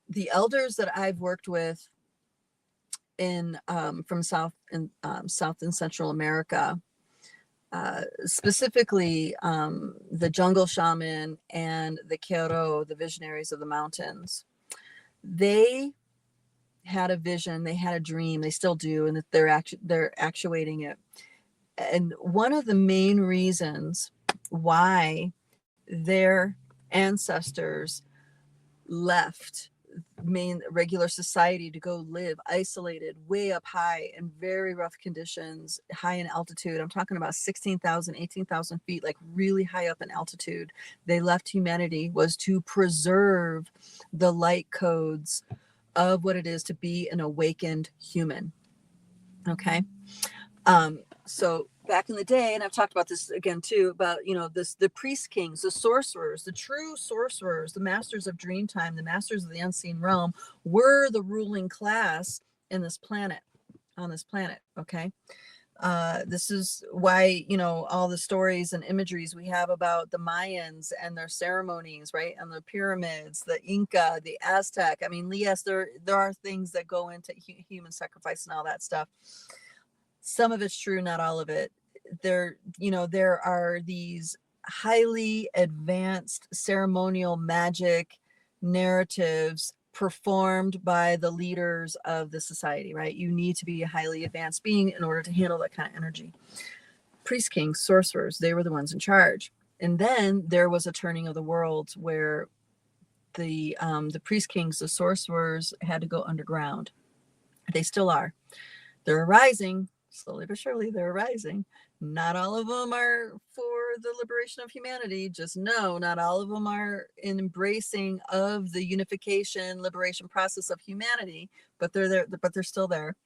the elders that I've worked with in from South and Central America, specifically the jungle shaman and the Kero, the visionaries of the mountains, they had a vision, they had a dream, they still do, and that they're actuating it. And one of the main reasons why their ancestors left main regular society to go live isolated way up high in very rough conditions, high in altitude. I'm talking about 16,000, 18,000 feet, like really high up in altitude. They left humanity was to preserve the light codes of what it is to be an awakened human. Okay. So back in the day, and I've talked about this again too, about, you know, the priest kings, the sorcerers, the true sorcerers, the masters of dreamtime, the masters of the unseen realm, were the ruling class in this planet, on this planet. Okay. This is why, you know, all the stories and imageries we have about the Mayans and their ceremonies, right? And the pyramids, the Inca, the Aztec. I mean, yes, there are things that go into human sacrifice and all that stuff. Some of it's true, not all of it. There, you know, there are these highly advanced ceremonial magic narratives performed by the leaders of the society, right? You need to be a highly advanced being in order to handle that kind of energy. Priest kings, sorcerers, they were the ones in charge. And then there was a turning of the world where the priest kings, the sorcerers, had to go underground. They still are. They're arising, slowly but surely, they're arising. Not all of them are for the liberation of humanity. Just know, not all of them are embracing of the unification, liberation process of humanity, but they're there, but they're still there.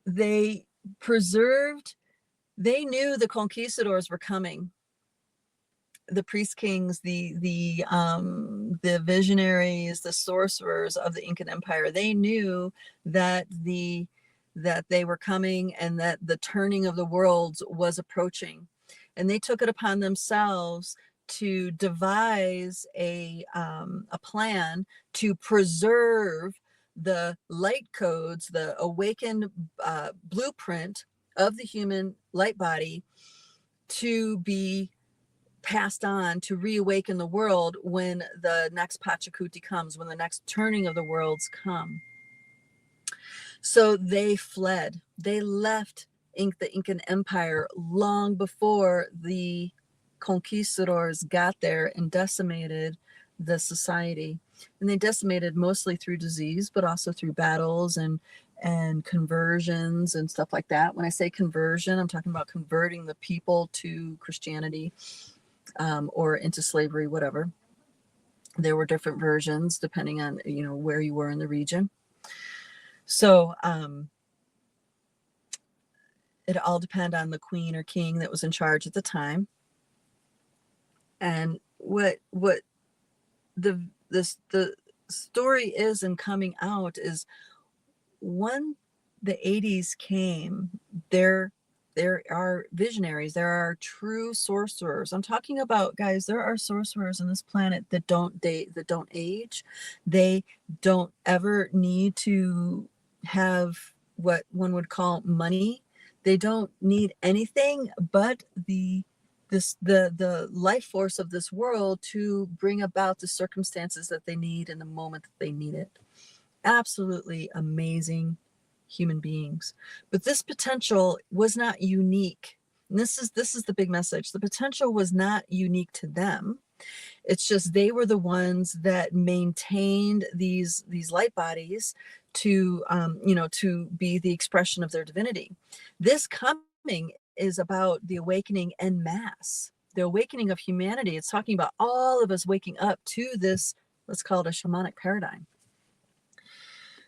They preserved, they knew the conquistadors were coming. The priest kings, the visionaries, the sorcerers of the Incan Empire, they knew that they were coming and that the turning of the worlds was approaching, and they took it upon themselves to devise a plan to preserve the light codes, the awakened blueprint of the human light body, to be passed on to reawaken the world when the next Pachacuti comes, when the next turning of the worlds come. So they fled. They left the Incan Empire long before the conquistadors got there and decimated the society. And they decimated mostly through disease, but also through battles and conversions and stuff like that. When I say conversion, I'm talking about converting the people to Christianity, or into slavery, whatever. There were different versions depending on, you know, where you were in the region. So it all depended on the queen or king that was in charge at the time. And what the story is in coming out is, when the 80s came, there are visionaries, there are true sorcerers. I'm talking about, guys, there are sorcerers on this planet that don't date, that don't age. They don't ever need to have what one would call money. They don't need anything but the life force of this world to bring about the circumstances that they need in the moment that they need it. Absolutely amazing human beings. But this potential was not unique. And this is the big message. The potential was not unique to them. It's just they were the ones that maintained these light bodies to to be the expression of their divinity. This coming is about the awakening en masse, the awakening of humanity. It's talking about all of us waking up to this, let's call it a shamanic paradigm.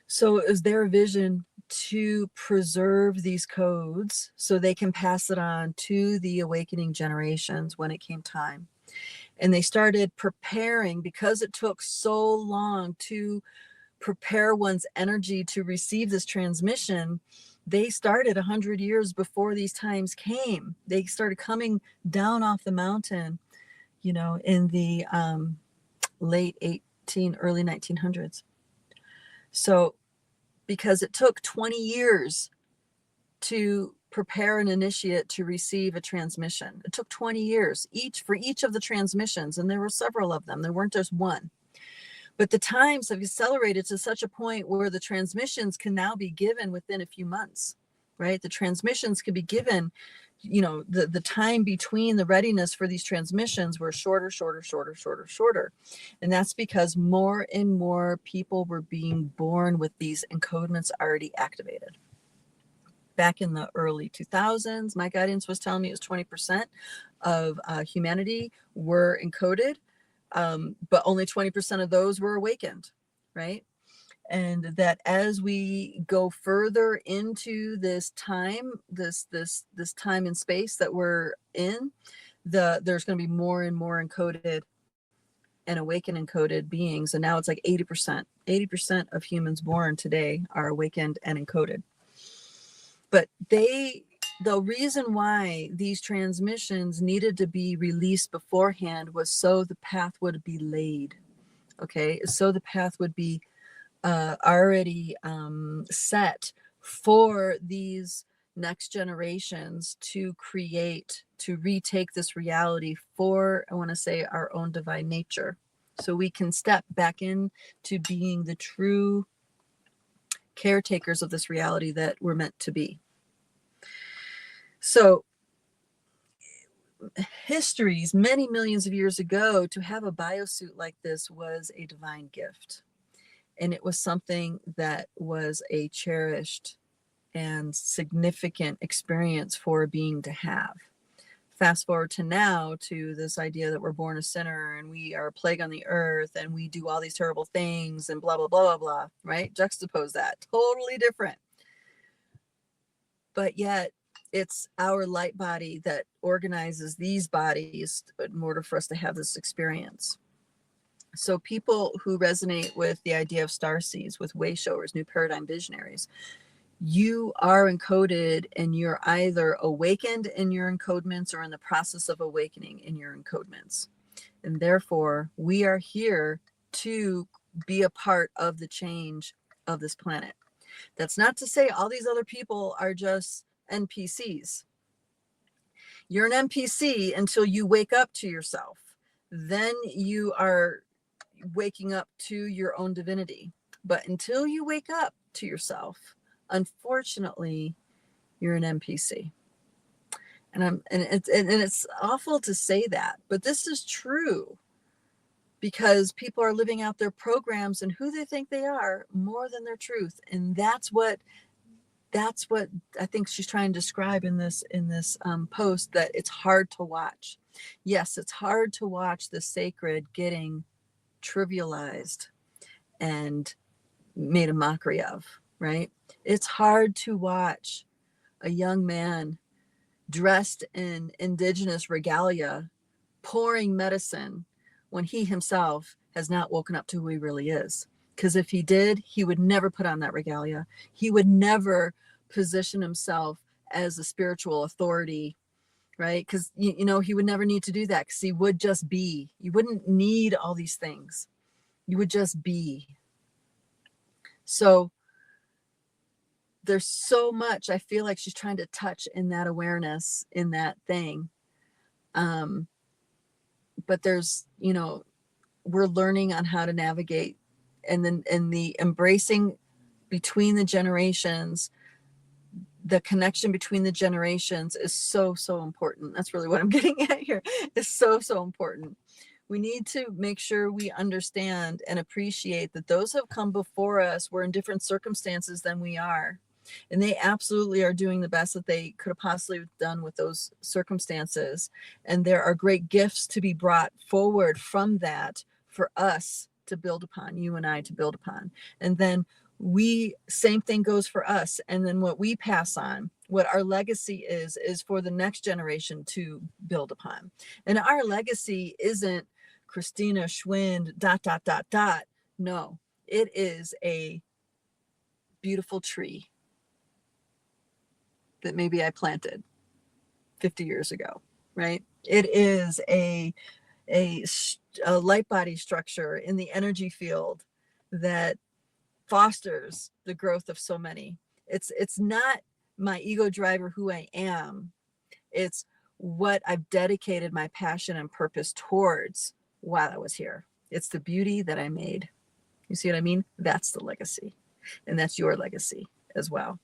So it was their vision to preserve these codes so they can pass it on to the awakening generations when it came time. And they started preparing, because it took so long to prepare one's energy to receive this transmission. They started 100 years before these times came. They started coming down off the mountain, in the late early 1900s. So because it took 20 years to prepare an initiate to receive a transmission. It took 20 years for each of the transmissions, and there were several of them. There weren't just one. But the times have accelerated to such a point where the transmissions can now be given within a few months, right? The transmissions can be given, the time between the readiness for these transmissions were shorter. And that's because more and more people were being born with these encodements already activated. Back in the early 2000s, my guidance was telling me it was 20% of humanity were encoded, but only 20% of those were awakened, right? And that as we go further into this time, this time and space that we're in, there's going to be more and more encoded and awakened encoded beings. And now it's like 80% of humans born today are awakened and encoded. But the reason why these transmissions needed to be released beforehand was so the path would be laid. Okay, so the path would be already set for these next generations to retake this reality for, I want to say, our own divine nature. So we can step back into being the true caretakers of this reality that we're meant to be. So histories, many millions of years ago, to have a biosuit like this was a divine gift. And it was something that was a cherished and significant experience for a being to have. Fast forward to now, to this idea that we're born a sinner and we are a plague on the earth and we do all these terrible things and blah, blah, blah, blah, blah, right? Juxtapose that. Totally different. But yet it's our light body that organizes these bodies in order for us to have this experience. So people who resonate with the idea of starseeds, with way showers, new paradigm visionaries, you are encoded and you're either awakened in your encodements or in the process of awakening in your encodements. And therefore, we are here to be a part of the change of this planet. That's not to say all these other people are just NPCs. You're an NPC until you wake up to yourself. Then you are waking up to your own divinity. But until you wake up to yourself, unfortunately, you're an NPC. And it's awful to say that, but this is true, because people are living out their programs and who they think they are more than their truth. And that's what I think she's trying to describe in this post, that it's hard to watch. Yes, it's hard to watch the sacred getting trivialized and made a mockery of, right? It's hard to watch a young man dressed in indigenous regalia pouring medicine when he himself has not woken up to who he really is. Because if he did, he would never put on that regalia. He would never position himself as a spiritual authority, right? Because, he would never need to do that, because he would just be. You wouldn't need all these things. You would just be. So there's so much I feel like she's trying to touch in that awareness, in that thing. But there's, we're learning on how to navigate, and then the embracing between the generations, the connection between the generations is so important. That's really what I'm getting at here. It's so important. We need to make sure we understand and appreciate that those who have come before us were in different circumstances than we are. And they absolutely are doing the best that they could have possibly done with those circumstances. And there are great gifts to be brought forward from that for us to build upon, you and I to build upon. And then same thing goes for us. And then what we pass on, what our legacy is for the next generation to build upon. And our legacy isn't Christina Schwind, ... No, it is a beautiful tree that maybe I planted 50 years ago, right? It is a light body structure in the energy field that fosters the growth of so many. It's not my ego driver who I am. It's what I've dedicated my passion and purpose towards while I was here. It's the beauty that I made. You see what I mean? That's the legacy. And that's your legacy as well.